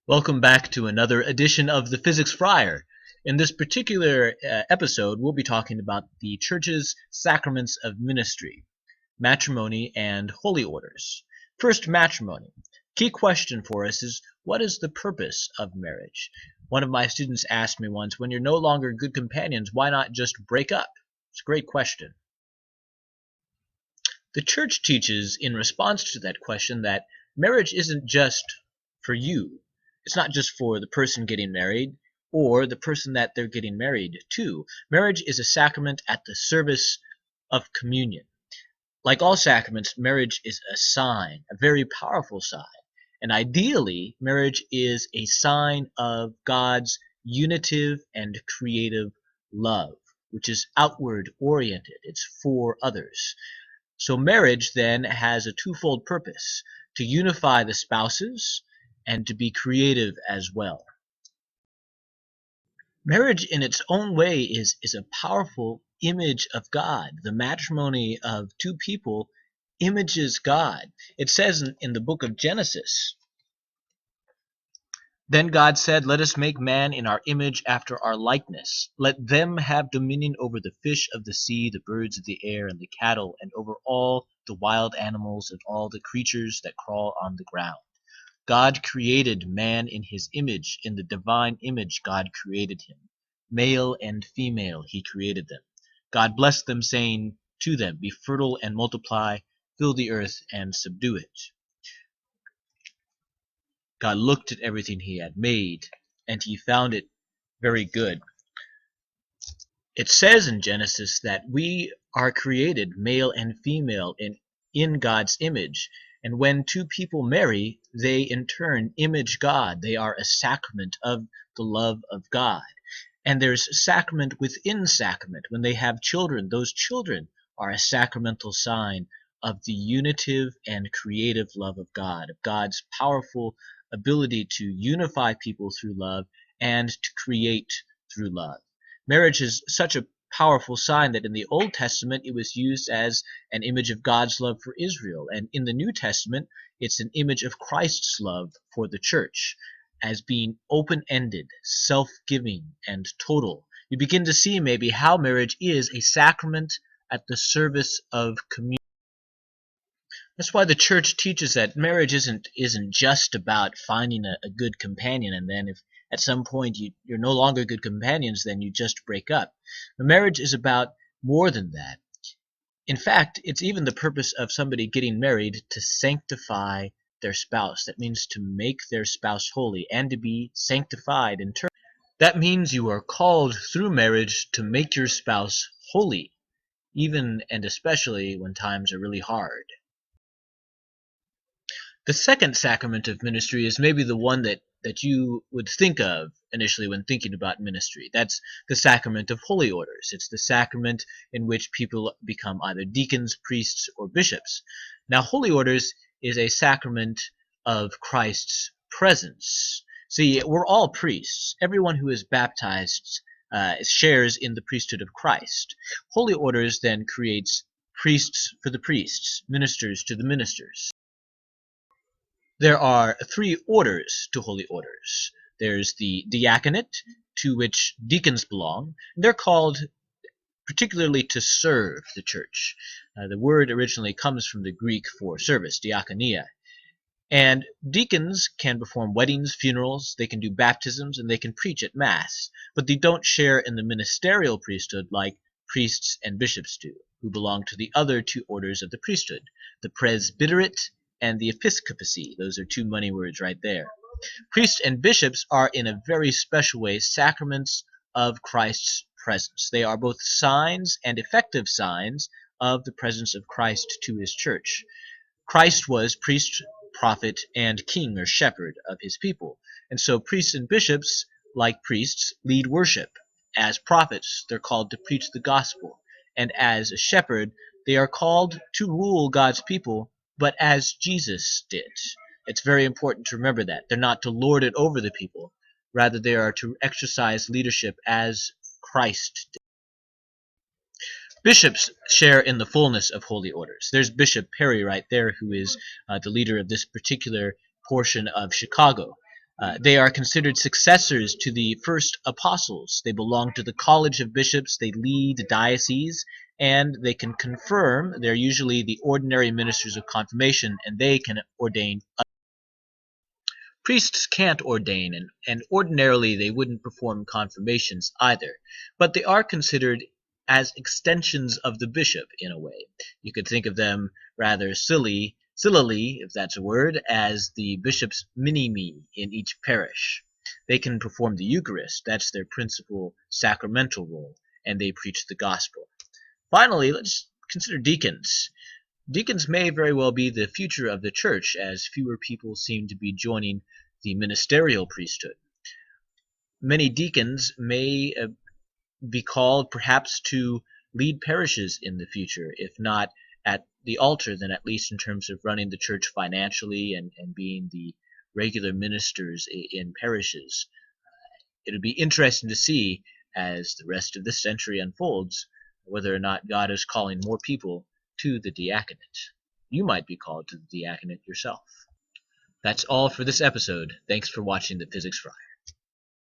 Welcome back to another edition of the Physics Friar. In this particular episode, we'll be talking about the Church's Sacraments of Ministry, matrimony and holy orders. First, matrimony. Key question for us is, what is the purpose of marriage? One of my students asked me once, when you're no longer good companions, why not just break up? It's a great question. The Church teaches in response to that question that marriage isn't just for you. It's not just for the person getting married or the person that they're getting married to. Marriage is a sacrament at the service of communion. Like all sacraments, marriage is a sign, a very powerful sign. And ideally, marriage is a sign of God's unitive and creative love, which is outward oriented. It's for others. So marriage then has a twofold purpose: to unify the spouses and to be creative as well. Marriage in its own way is a powerful image of God. The matrimony of two people images God. It says in the book of Genesis, "Then God said, let us make man in our image after our likeness. Let them have dominion over the fish of the sea, the birds of the air, and the cattle, and over all the wild animals and all the creatures that crawl on the ground." God created man in his image. In the divine image God created him. Male and female he created them. God blessed them, saying to them, "Be fertile and multiply, fill the earth and subdue it." God looked at everything he had made, and he found it very good. It says in Genesis that we are created male and female in God's image. And when two people marry, they in turn image God. They are a sacrament of the love of God. And there's sacrament within sacrament. When they have children, those children are a sacramental sign of the unitive and creative love of God, of God's powerful ability to unify people through love and to create through love. Marriage is such a powerful sign that in the Old Testament it was used as an image of God's love for Israel, and in the New Testament it's an image of Christ's love for the church as being open-ended, self-giving, and total. You begin to see maybe how marriage is a sacrament at the service of community. That's why the church teaches that marriage isn't just about finding a good companion, and then if at some point you're no longer good companions, then you just break up. The marriage is about more than that. In fact, it's even the purpose of somebody getting married to sanctify their spouse. That means to make their spouse holy and to be sanctified in turn. That means you are called through marriage to make your spouse holy, even and especially when times are really hard. The second sacrament of ministry is maybe the one that you would think of initially when thinking about ministry. That's the sacrament of holy orders. It's the sacrament in which people become either deacons, priests, or bishops. Now, holy orders is a sacrament of Christ's presence. See, we're all priests. Everyone who is baptized shares in the priesthood of Christ. Holy orders then creates priests for the priests, ministers to the ministers. There are three orders to holy orders. There's the diaconate, to which deacons belong. They're called particularly to serve the church. The word originally comes from the Greek for service, diakonia. And deacons can perform weddings, funerals, they can do baptisms, and they can preach at Mass. But they don't share in the ministerial priesthood like priests and bishops do, who belong to the other two orders of the priesthood, the presbyterate and the episcopacy. Those are two money words right there. Priests and bishops are in a very special way sacraments of Christ's presence. They are both signs and effective signs of the presence of Christ to his church. Christ was priest, prophet, and king or shepherd of his people. And so priests and bishops, like priests, lead worship. As prophets, they're called to preach the gospel. And as a shepherd, they are called to rule God's people, but as Jesus did. It's very important to remember that. They're not to lord it over the people. Rather, they are to exercise leadership as Christ did. Bishops share in the fullness of holy orders. There's Bishop Perry right there, who is the leader of this particular portion of Chicago. They are considered successors to the first apostles. They belong to the college of bishops. They lead dioceses, and they can confirm. They're usually the ordinary ministers of confirmation, and they can ordain. Priests can't ordain, and ordinarily they wouldn't perform confirmations either, but they are considered as extensions of the bishop in a way. You could think of them rather sillily, if that's a word, as the bishop's mini-me in each parish. They can perform the Eucharist, that's their principal sacramental role, and they preach the gospel. Finally, let's consider deacons. Deacons may very well be the future of the church, as fewer people seem to be joining the ministerial priesthood. Many deacons may be called perhaps to lead parishes in the future, if not at the altar, then at least in terms of running the church financially and being the regular ministers in parishes. It'll be interesting to see as the rest of this century unfolds whether or not God is calling more people to the diaconate. You might be called to the diaconate yourself. That's all for this episode. Thanks for watching the Physics Fry.